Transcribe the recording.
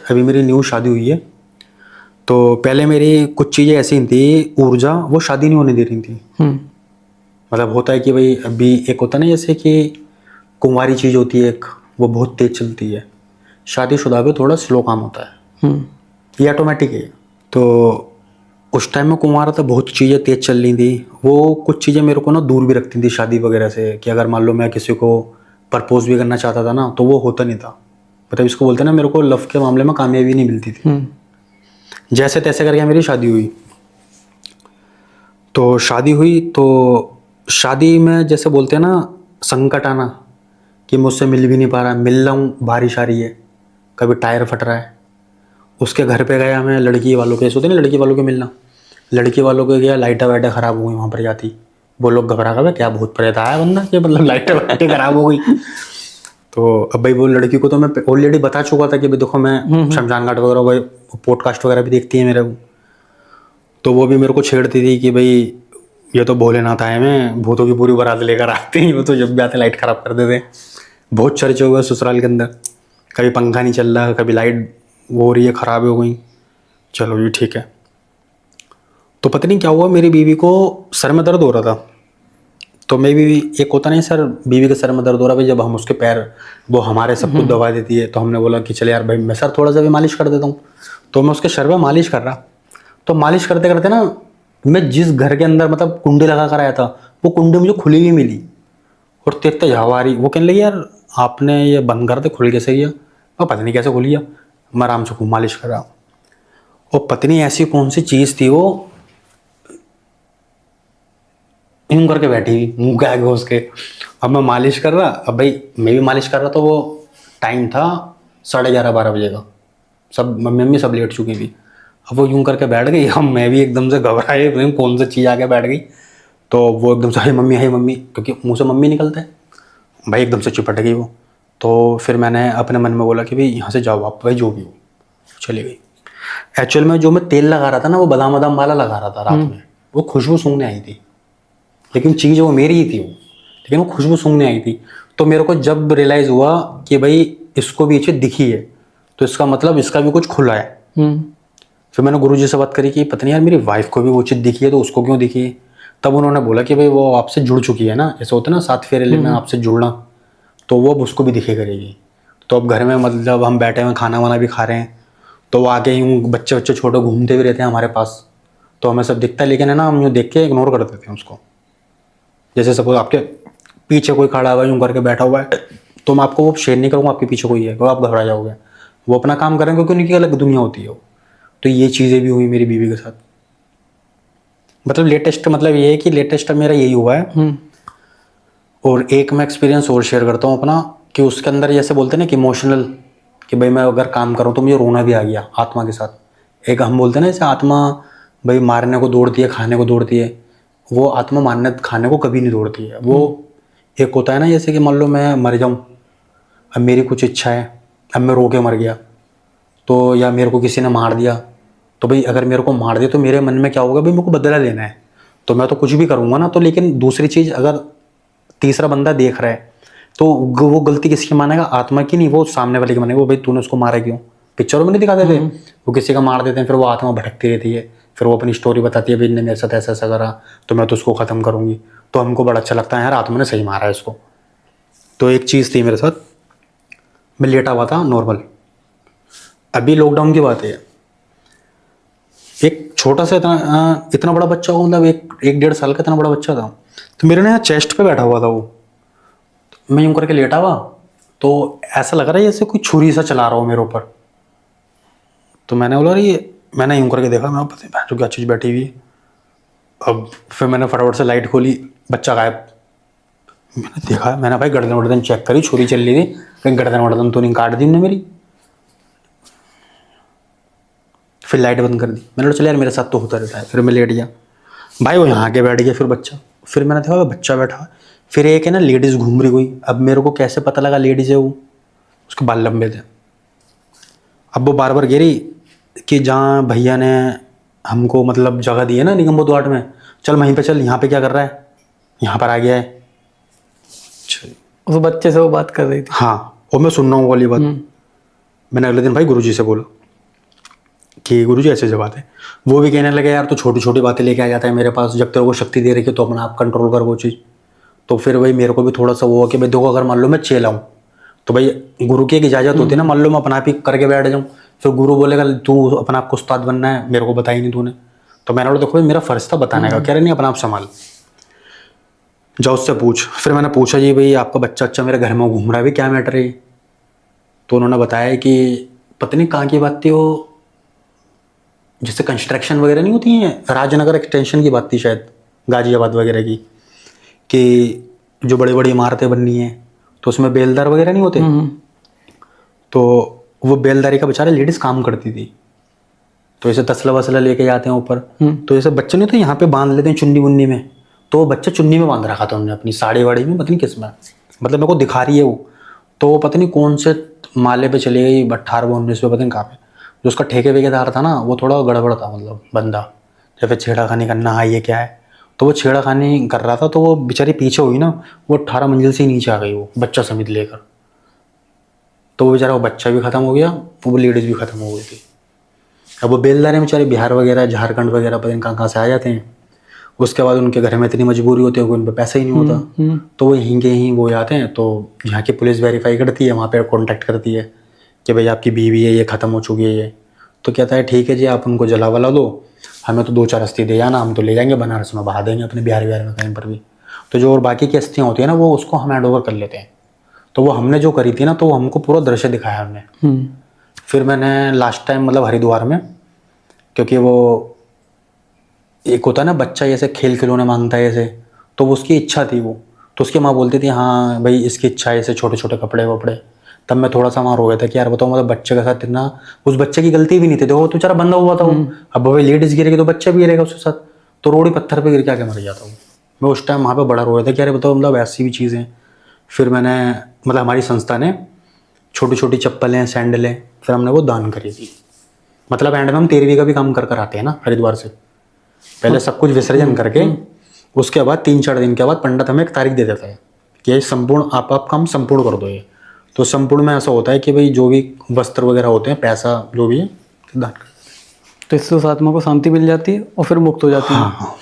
अभी मेरी न्यू शादी हुई है, तो पहले मेरी कुछ चीज़ें ऐसी थी, ऊर्जा वो शादी नहीं होने दे रही थी। मतलब होता है कि भाई अभी एक होता ना जैसे कि कुंवारी चीज़ होती है एक, वो बहुत तेज चलती है, शादीशुदा पे थोड़ा स्लो काम होता है, ये ऑटोमेटिक है। तो उस टाइम में कुंवारा था, बहुत चीज़ें तेज चल रही थी, वो कुछ चीज़ें मेरे को ना दूर भी रखती थी शादी वगैरह से, कि अगर मान लो मैं किसी को प्रपोज भी करना चाहता था ना तो वो होता नहीं था। मतलब इसको बोलते हैं ना, मेरे को लव के मामले में कामयाबी नहीं मिलती थी। जैसे तैसे करके मेरी शादी हुई। तो शादी हुई तो शादी में जैसे बोलते हैं ना संकट आना, कि मुझसे मिल भी नहीं पा रहा, मिल रहा हूँ बारिश आ रही है, कभी टायर फट रहा है। उसके घर पे गया मैं, लड़की वालों के, ऐसे होते ना लड़की वालों के मिलना, लड़की वालों के गया, लाइटें वाइटें ख़राब हो गई वहाँ पर जाती, वो लोग घबरा गए क्या भूत प्रेत आया बंदा, कि मतलब लाइटें वाइटें ख़राब हो गई। तो अब भाई वो लड़की को तो मैं ऑलरेडी बता चुका था कि भाई देखो मैं शमशान घाट वगैरह, भाई पॉडकास्ट वगैरह भी देखती है मेरे को, तो वो भी मेरे को छेड़ती थी कि भाई ये तो भोलेनाथ आए हैं, भूतों की पूरी बारात लेकर आते हैं, वो तो जब भी आते लाइट ख़राब कर देते हैं। बहुत चर्चे हुए ससुराल के अंदर, कभी पंखा नहीं चल रहा, कभी लाइट वो हो रही है, ख़राब हो गई। चलो जी ठीक है। तो पता नहीं क्या हुआ, मेरी बीवी को सर में दर्द हो रहा था। तो मैं भी, एक होता नहीं सर, बीवी के सर में दर्द हो रहा भाई, जब हम उसके पैर, वो हमारे सब कुछ दबा देती है, तो हमने बोला कि चल यार भाई मैं सर थोड़ा सा भी मालिश कर देता हूँ। तो मैं उसके सर में मालिश कर रहा, तो मालिश करते करते ना, मैं जिस घर के अंदर मतलब कुंडी लगा कर आया था, वो कुंडी मुझे खुली हुई मिली, और तेज तेज हवा आ रही। वो कहने लगी यार आपने ये बंद कर दे, खुल कैसे गया? और पता नहीं कैसे खुल गया, मैं आराम से खूब मालिश कर रहा हूँ। और पता नहीं ऐसी कौन सी चीज़ थी, वो यूं करके बैठी हुई, मुंह के आगे उसके। अब मैं मालिश कर रहा, अब भाई मैं भी मालिश कर रहा, तो वो टाइम था 11:30-12 बजे का, सब मम्मी मम्मी सब लेट चुकी थी। अब वो यूं करके बैठ गई, हम मैं भी एकदम से घबराए, भाई कौन सी चीज़ आके बैठ गई। तो वो एकदम से हाय मम्मी, क्योंकि मुँह से मम्मी निकलता है, भाई एकदम से चिपट गई वो। तो फिर मैंने अपने मन में बोला कि भाई यहाँ से जाओ आप, भाई जो भी हो। चली गई। एक्चुअल में जो मैं तेल लगा रहा था ना, वो बादाम बादाम वाला लगा रहा था रात में, वो खुशबू सूंघने आई थी, लेकिन चीज़ वो मेरी ही थी वो, लेकिन वो खुशबू सूंघने आई थी। तो मेरे को जब रियलाइज़ हुआ कि भाई इसको भी ये चीज़ दिखी है, तो इसका मतलब इसका भी कुछ खुला है। फिर मैंने गुरुजी से बात करी कि पता नहीं यार मेरी वाइफ को भी वो चीज़ दिखी है, तो उसको क्यों दिखी है? तब उन्होंने बोला कि भाई वो आपसे जुड़ चुकी है ना, ऐसा होता है ना 7 फेरे लेना, आपसे जुड़ना, तो वो अब उसको भी दिखे करेगी। तो अब घर में मतलब हम बैठे हुए खाना वाना भी खा रहे हैं, तो वो आके यूँ बच्चे बच्चे छोटे घूमते भी रहते हैं हमारे पास, तो हमें सब दिखता है, लेकिन है ना हम यूँ देख के इग्नोर कर देते हैं उसको। जैसे सपोज आपके पीछे कोई खड़ा हुआ है यूँ करके बैठा हुआ है, तो मैं आपको वो शेयर नहीं करूँगा आपके पीछे कोई है, तो आप घबरा जाओगे। वो अपना काम करेंगे क्योंकि उनकी अलग दुनिया होती है वो। तो ये चीज़ें भी हुई मेरी बीवी के साथ। मतलब लेटेस्ट, मतलब ये है कि लेटेस्ट मेरा यही हुआ है। और एक मैं एक्सपीरियंस और शेयर करता हूँ अपना, कि उसके अंदर जैसे बोलते हैं ना कि इमोशनल, कि भाई मैं अगर काम करूँ तो मुझे रोना भी आ गया आत्मा के साथ। एक हम बोलते हैं ना जैसे आत्मा भाई मारने को दौड़ती है, खाने को दौड़ती है, वो आत्मा मारने खाने को कभी नहीं दौड़ती है। वो एक होता है ना जैसे कि मान लो मैं मर जाऊँ, अब मेरी कुछ इच्छा है, अब मैं रो के मर गया, तो या मेरे को किसी ने मार दिया, तो भाई अगर मेरे को मार दिया तो मेरे मन में क्या होगा, भाई मेरे को बदला लेना है, तो मैं तो कुछ भी करूँगा ना। तो लेकिन दूसरी चीज़, अगर तीसरा बंदा देख रहा है, तो वो गलती किसकी मानेगा? आत्मा की नहीं, वो सामने वाले की मानेगा। वो भाई तूने उसको मारा क्यों? पिक्चरों में नहीं दिखाते थे, वो किसी का मार देते हैं, फिर वो आत्मा भटकती रहती है, फिर वो अपनी स्टोरी बताती है, भाई इनने मेरे साथ ऐसा ऐसा करा, तो मैं तो उसको ख़त्म करूँगी। तो हमको बड़ा अच्छा लगता है यार आत्मा ने सही मारा है इसको। तो एक चीज़ थी मेरे साथ, मैं लेटा हुआ था नॉर्मल, अभी लॉकडाउन की बात है, एक छोटा सा इतना बड़ा बच्चा हो, मतलब एक 1.5 साल का इतना बड़ा बच्चा था, तो मेरे ना चेस्ट पे बैठा हुआ था वो। मैं यूं करके लेटा हुआ, तो ऐसा लग रहा है जैसे कोई छुरी सा चला रहा हो मेरे ऊपर। तो मैंने बोला ये, मैंने यूं करके देखा, मैं पता नहीं क्या चीज़ बैठी हुई है। अब फिर मैंने फटाफट से लाइट खोली, बच्चा गायब। मैंने देखा, मैंने भाई गर्दन वर्दन चेक करी, छुरी चल रही थी, कहीं गर्दन वर्दन तो नहीं काट दी मेरी। फिर लाइट बंद कर दी। मैंने बोला चल यार मेरे साथ तो होता रहता है। फिर मैं लेट गया, भाई वो यहाँ आके बैठ गया, फिर बच्चा, फिर मैंने देखा बच्चा बैठा, फिर एक है ना लेडीज़ घूम रही कोई। अब मेरे को कैसे पता लगा लेडीज़ है वो? उसके बाल लंबे थे। अब वो बार बार गिरी कि जहाँ भैया ने हमको मतलब जगह दी है ना निगम द्वार में, चल वहीं पे चल, यहाँ पे क्या कर रहा है, यहाँ पर आ गया है। उस बच्चे से वो बात कर रही थी। हाँ, और मैं सुन रहा हूँ वाली बात। मैंने अगले दिन भाई गुरुजी से बोला कि गुरुजी ऐसे ऐसे बात है। वो भी कहने लगे यार तू छोटी छोटी बातें लेके आ जाता है मेरे पास, जब तेरे को शक्ति दे रही है तो अपना आप कंट्रोल कर वो चीज़। तो फिर भाई मेरे को भी थोड़ा सा वो हो कि भाई देखो, अगर मान लो मैं चेला हूँ तो भाई गुरु की एक इजाज़त होती है ना, मान लो मैं अपना आप ही करके बैठ जाऊँ, फिर गुरु बोलेगा तू अपना आपको उस्ताद बनना है, मेरे को बताया ही नहीं तूने। तो मैंने बोला देखो भाई मेरा फ़र्ज़ था बताने का, कह रहे नहीं अपना आप संभाल, जाओ उससे पूछ। फिर मैंने पूछा जी भाई आपका बच्चा अच्छा मेरे घर में घूम रहा है, भी क्या मैटर है? तो उन्होंने बताया कि पता नहीं कहाँ की बात थी, वो जैसे कंस्ट्रक्शन वगैरह नहीं होती हैं, राजनगर एक्सटेंशन की बात थी शायद, गाजियाबाद वगैरह की, कि जो बड़ी बड़ी इमारतें बननी हैं तो उसमें बेलदार वगैरह नहीं होते, तो वो बेलदारी का बेचारे लेडीज़ काम करती थी। तो ऐसे तसला वसला लेके जाते हैं ऊपर, तो जैसे बच्चे नहीं तो यहाँ पे बांध लेते हैं चुन्नी वुन्नी में, तो वो बच्चा चुन्नी में बांध रखा था उन्होंने अपनी साड़ी वाड़ी में, पता नहीं किस में, मतलब मेरे को दिखा रही है वो। तो वो पता नहीं कौन से माले पे चली गई, 18 19 पे, पता नहीं कहाँ पे। जो उसका ठेके वेकेदार था ना वो थोड़ा गड़बड़ था, मतलब बंदा, या फिर छेड़ाखानी करना, हाँ ये क्या है, तो वो छेड़ाखानी कर रहा था, तो वो बेचारी पीछे हुई ना, वो 18 मंजिल से ही नीचे आ गई वो बच्चा समेत लेकर। तो वो बेचारा वो बच्चा भी ख़त्म हो गया, वो लेडीज़ भी ख़त्म हो गई थी। अब वो बेलदारे बेचारे बिहार वगैरह झारखंड वगैरह पता नहीं कहाँ कहाँ से आ जाते हैं। उसके बाद उनके घर में इतनी मजबूरी होती है कि उन पर पैसा ही नहीं होता, तो वो यहीं के यहीं वो जाते हैं। तो यहाँ की पुलिस वेरीफाई करती है, वहाँ पे कांटेक्ट करती है कि भाई आपकी बीवी है, ये ख़त्म हो चुकी है ये। तो कहता है ठीक है जी, आप उनको जला वला दो, हमें तो 2 4 अस्थि दे जाना, हम तो ले जाएंगे बनारस में बहा देंगे अपने बिहार बिहार में कहीं पर भी। तो जो और बाकी की अस्थियाँ होती है ना वो उसको हम हैंड ओवर कर लेते हैं। तो वो हमने जो करी थी ना, तो वो हमको पूरा दृश्य दिखाया हमने। फिर मैंने लास्ट टाइम मतलब हरिद्वार में, क्योंकि वो एक होता है ना बच्चा ऐसे खेल खिलौने मांगता है ऐसे, तो वो उसकी इच्छा थी वो, तो उसकी माँ बोलती थी हाँ भाई इसकी इच्छा है ऐसे छोटे छोटे कपड़े वपड़े। तब मैं थोड़ा सा वहाँ रो गया था कि यार बताओ, मतलब बच्चे के साथ इतना, उस बच्चे की गलती भी नहीं थी, देखो वो तो बेचारा बंधा हुआ था वो, अब भाई लेडीज गिरेगी तो बच्चा भी गिरेगा उसके साथ, तो रोड़ी पत्थर पे गिर के आके मर जाता हूँ। मैं उस टाइम वहाँ पे बड़ा रोया था कि यार बताओ, मतलब ऐसी भी चीज़ें। फिर मैंने मतलब हमारी संस्था ने छोटी छोटी चप्पलें सैंडलें फिर हमने वो दान करी थी। मतलब एंड में हम 13वीं का भी काम कर कर आते हैं ना हरिद्वार से, पहले सब कुछ विसर्जन करके उसके बाद 3 4 दिन के बाद पंडित हमें एक तारीख दे देता है कि ये संपूर्ण आप काम संपूर्ण कर दो ये। तो संपूर्ण में ऐसा होता है कि भाई जो भी वस्त्र वगैरह होते हैं, पैसा जो भी है दान कर। तो इससे उस आत्मा को शांति मिल जाती है और फिर मुक्त हो जाती है। हाँ हाँ।